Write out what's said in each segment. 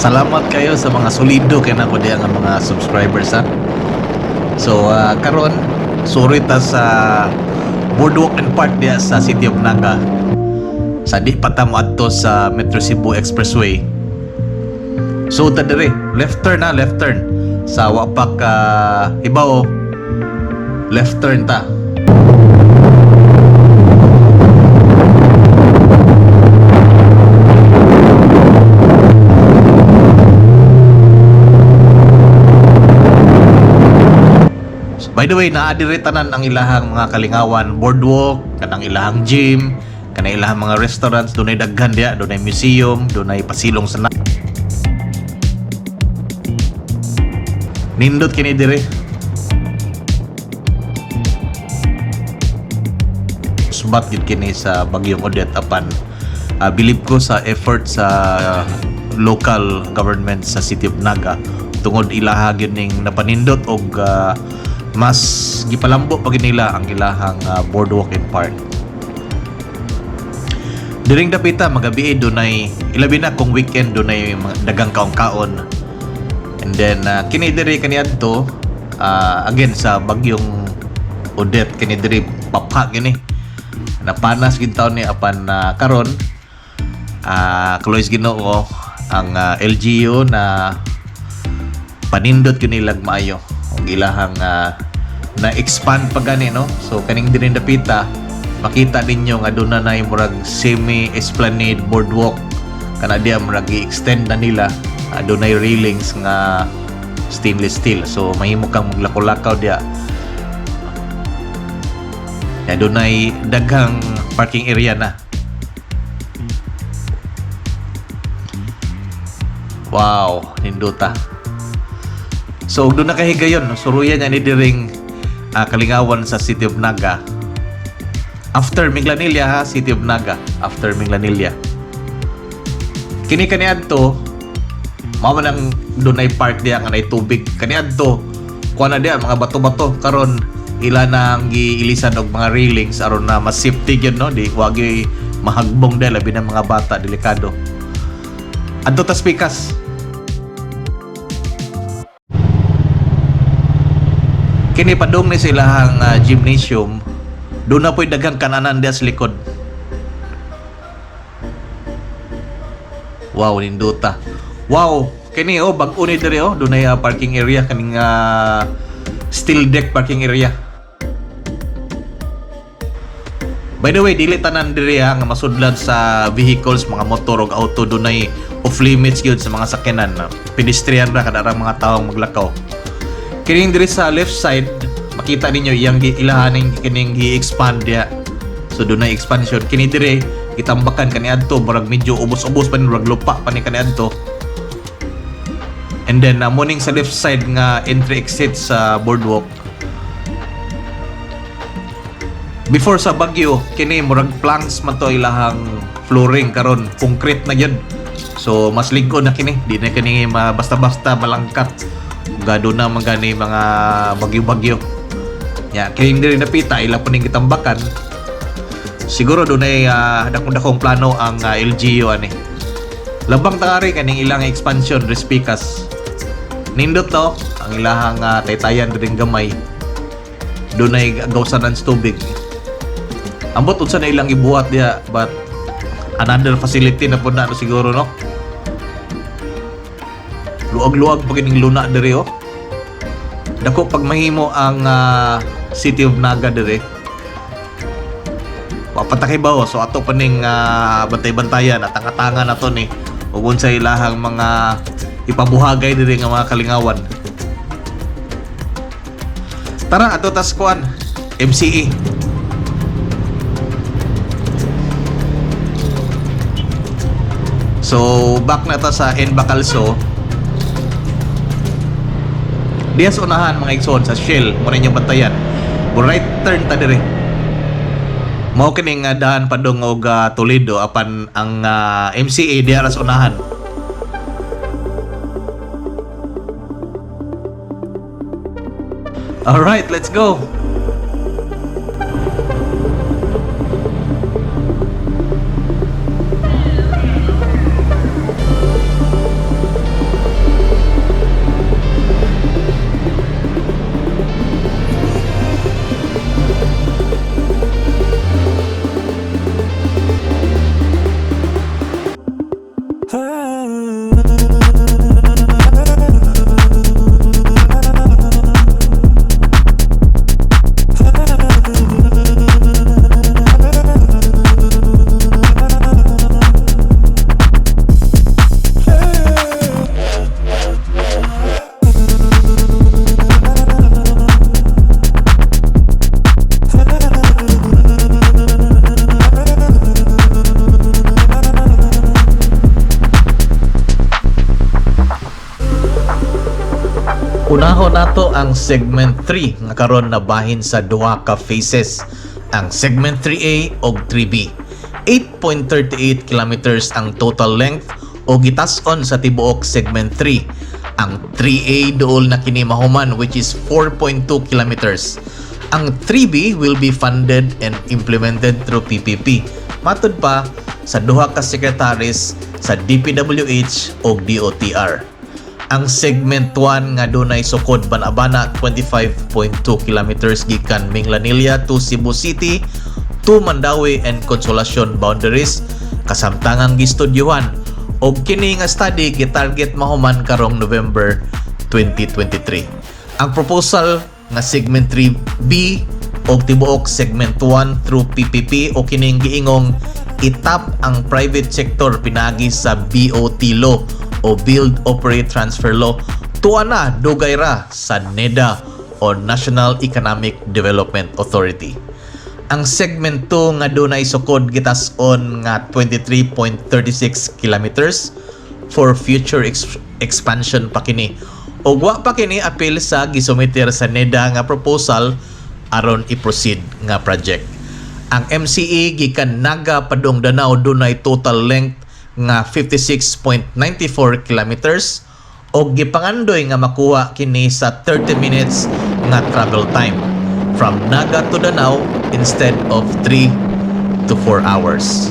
Salamat kayo sa mga solido kay nako diya nga mga subscribers ha. So karon sorry ta sa Boardwalk and Park diya sa City of Naga. Sa di pa ta moadto sa Metro Cebu Expressway. So ta dire, left turn sa wapak Hibao. Left turn ta. By the way, naadiri tanan ang ilahang mga kalingawan, boardwalk, kanang ilahang gym, kanang ilahang mga restaurants, dunay daghan diya, dunay museum, dunay pasilong sa nindot kini dire. Subat gid kini sa Bagyong Odette apan bilib ko sa effort sa local government sa City of Naga tungod ilaha gyud ning napanindot og mas gipalambo pa nila ang ilahang boardwalk and park. Diring dapita magabi dunay ilabi na kung weekend dunay dagang kaon-kaon. And then kini diri kaniadto again sa Bagyong Odette kini diri papha gini. Napanas gid taon ni apan karon Klois Ginoo ang LGU na panindot yun nilag maayo ang ilahang na-expand pa gani, no? So, kaning din dapita, makita ninyo nga doon na murag semi-esplanade boardwalk. Kana diya murag i-extend na nila. Doon na railings nga stainless steel. So, mahimo kang maglakaw-lakaw diya. Doon na daghang parking area na. Wow, ninduta. So, doon na kahigayon, suruyan niya ni diring kalingawan sa City of Naga. After Minglanilla ha, City of Naga. After Minglanilla. Kini kaniadto, mao man doon ay park diya nga nay tubig. Kaniadto, kuha na diya mga bato-bato karon ila nang giilisan og mga railings aron na mas safety gyud, no? Di wagi mahagbong dahil labi ng mga bata, delikado. Adto ta spikas. Kini padung ni silahang gymnasium, doon na po'y daghang kananan diya sa likod. Wow, ninduta. Wow, kini bag-o ni diri doon ay parking area kaning steel deck parking area. By the way, dili tanan diri nga masudlan sa vehicles, mga motor ug auto, doon ay off limits gyud sa mga sakyanan. Pedestrian ra kada mga tawo maglakaw. Kining diri sa left side, makita ninyo iyang ilahaning kining gi-expand diya. So doon na expansion. Kini diri itambakan kaniadto murag medyo ubos-ubos pa ni murag lupa pa ni kaniadto. And then morning sa left side nga entry exit sa boardwalk. Before sa Bagyo, kini murag planks man to ilahang flooring karon concrete na gyud. So mas ligo na kini, di na kini basta-basta malangkat. Gado na magani mga bagyo-bagyo. Ya, kaya diri napita ila pa ning gitambakan. Siguro doon ay dakong plano ang LGU ani. Labang tangari kaning ilang expansion respikas. Nindot to ang ilahang taytayan diring gamay. Doon ay gawsanan sa tubig. Ambot unsa na ilang ibuhat diya, but another facility na pud na siguro, no? Luag-luag pag ining luna diri dako pag mahimo ang City of Naga diri papatakibaw. So ato pa ning bantay-bantayan at tangatangan na to ni ug unsa ilahang mga ipabuhagay diri nga mga kalingawan. Tara ato tas kuan MCE. So back na ta sa Bacalso. Dias unahan mga igsoon sa Shell, mo ninyong bantayan. Right turn ta dire. Mao kining daan padung og Toledo apan ang MCA diya ras unahan. All right, let's go. Unahon nato ang segment 3 nga karon nabahin sa duha ka phases, ang segment 3A ug 3B. 8.38 kilometers ang total length o gitas-on sa tibuok segment 3. Ang 3A duol na kini mahuman, which is 4.2 kilometers. Ang 3B will be funded and implemented through PPP. Matud pa sa duha ka secretaries sa DPWH o DOTR. Ang segment 1 nga dunay sukod Banabana 25.2 kilometers gikan Minglanilla to Cebu City to Mandawi and Consolacion boundaries kasamtangang gistudyohan og kini nga study gitarget mahuman karong November 2023. Ang proposal nga segment 3B og tibuok segment 1 through PPP o kining giingong itap ang private sector pinagi sa BOT law o Build, Operate, Transfer Law tuwa na dugay ra sa NEDA o National Economic Development Authority. Ang segment 2 nga dunay sukod gitas-on nga 23.36 kilometers for future expansion pa kini. Og wa pa kini apil sa gisumiter sa NEDA nga proposal aron i-proceed nga project. Ang MCE gikan Naga padung Danau dunay total length nga 56.94 kilometers o gipangandoy nga makuha kini sa 30 minutes nga travel time from Naga to Danau instead of 3 to 4 hours.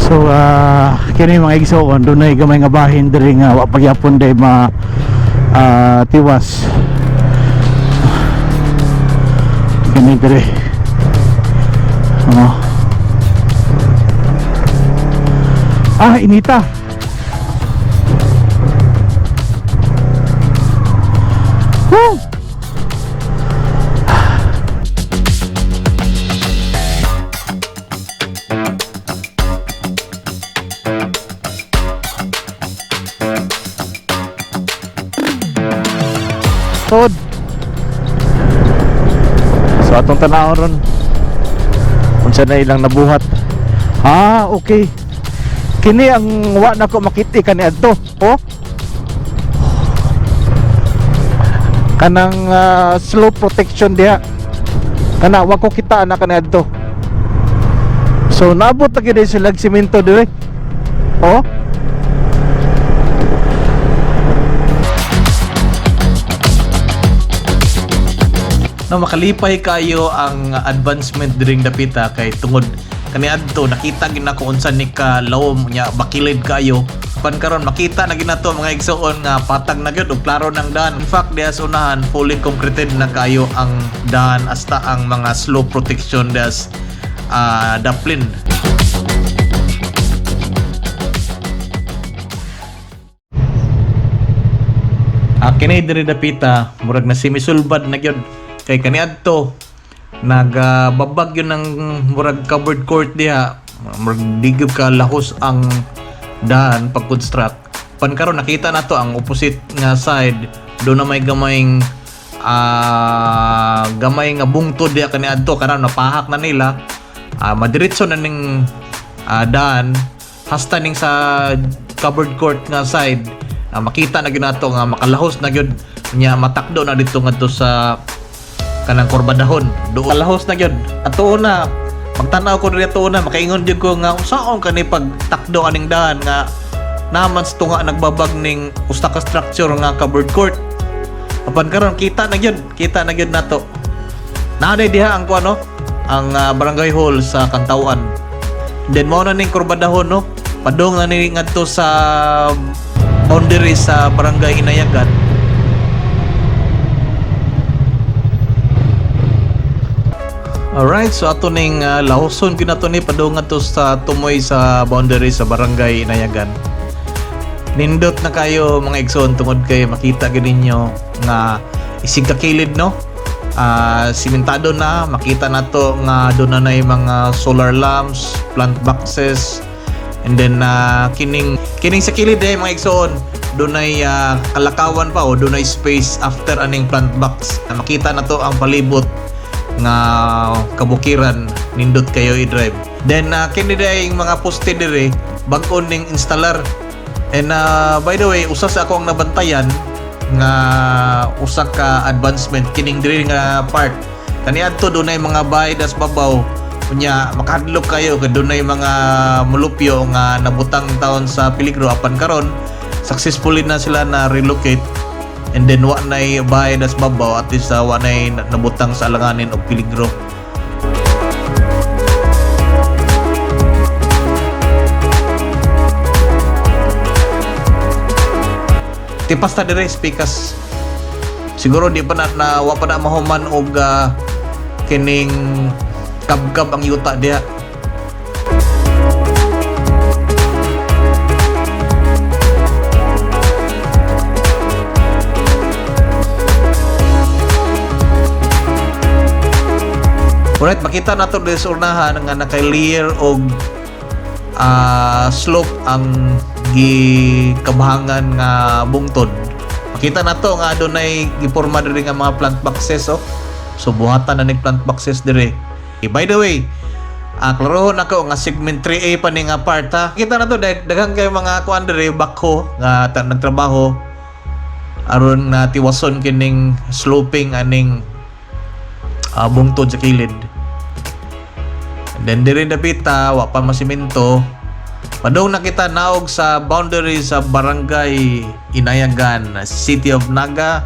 So kini mga igsoon dunay gamay nga bahin diri nga wa pagyapon day tiwas. Kini diri. Inita. Woo! Tod. So atong tanawon ron unsa na ilang nabuhat. Okay. Kini ang wa na ko makiti kani adto. Kanang slow protection diha. Kana wa ko kita na kani adto. So naabot na gid sila simento dire. Na makalipay kayo ang advancement during dapita kay tungod kaniadto nakita gid nako unsa ni ka lawom nya bakilid kayo pan karon makita na ginato mga igsoon nga patag na gyud og klaro ng daan. In fact dias unahan fully concreted na kayo ang daan hasta ang mga slope protection dias daplin. Kini diri dapita murag na simisulbad na gyud kay kaniadto nagbabag yun ng murag covered court diha, murag digib ka lahos ang daan pag construct. Pan karon nakita nato ang opposite nga side do na may gamay nga bungtod diha kaniadto karon napahak na nila, madiretso na ning daan hasta ning sa covered court nga side. Makita na gyud nato nga makalahos na gyud nya matakdo na dito ngadto sa kanang kurbadahon doon kalahos na gyud ato na pagtanaw ko diri ato na makaingon jud ko nga unsaon kani pagtakdo aning daan nga naman sa tunga nagbabag ning usta ka structure nga covered court apan karon kita na gyud nato naaday diha ang kuno ang barangay hall sa Kantawan then mao na ning kurbadahon no padong na ni ngadto sa boundary sa barangay Inayagan. Alright, so ato ning lahoson kinato ni padung ato sa tumoy sa boundary sa barangay Inayagan. Nindot na kayo mga igsoon tungod kay makita gid ninyo nga isig ka kilid no. Simentado na makita nato nga doon na nay mga solar lamps, plant boxes, and then kining sa kilid mga igsoon doon ay kalakawan pa o doon ay space after aning plant box. Makita na to ang palibot nga kabukiran nindot kayo i-drive. Then kini day mga poste dire bag-on ning installer. And by the way, usa sa akong nabantayan nga usa ka advancement kining diri nga part. Kaniadto dunay mga bahay das babaw. Unya makadlok kayo kay dunay mga mulupyo nga nabutang taon sa peligro apan karon successfully na sila na relocate. And then wa nay bahay das babaw at least wa nay nabutang sa alanganin og peligro. Tipas ta dire speakers. Siguro di pa na wa pa na mahuman og kining kabgab ang yuta diha. Alright, makita nato diri sa unahan nga naka-layer og slope ang gikabahangan nga bungtod. Makita nato nga adunay giporma diri nga mga plant boxes so buhatan na ning plant boxes diri. By the way, klarohon ako nga segment 3A pa ni nga part ha. Kita nato daghang kay mga kuan diri backhoe nga nagtrabaho aron na tiwason kining sloping aning bungtod sa kilid. And then diri dapita wa pa masimento. Padung nakita naog sa boundary sa barangay Inayagan, City of Naga.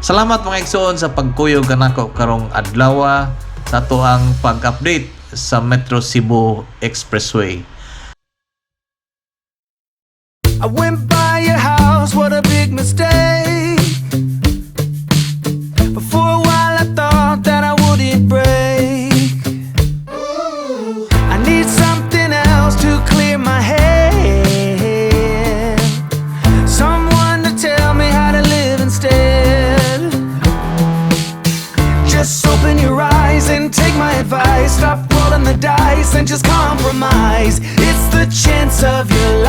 Salamat mga igsoon sa pagkuyog kanako karong adlaw sa tuang pag-update sa Metro Cebu Expressway. I went by your house, what a big mistake. But for a while I thought that I wouldn't break. I need something else to clear my head. Someone to tell me how to live instead. Just open your eyes and take my advice. Stop rolling the dice and just compromise. It's the chance of your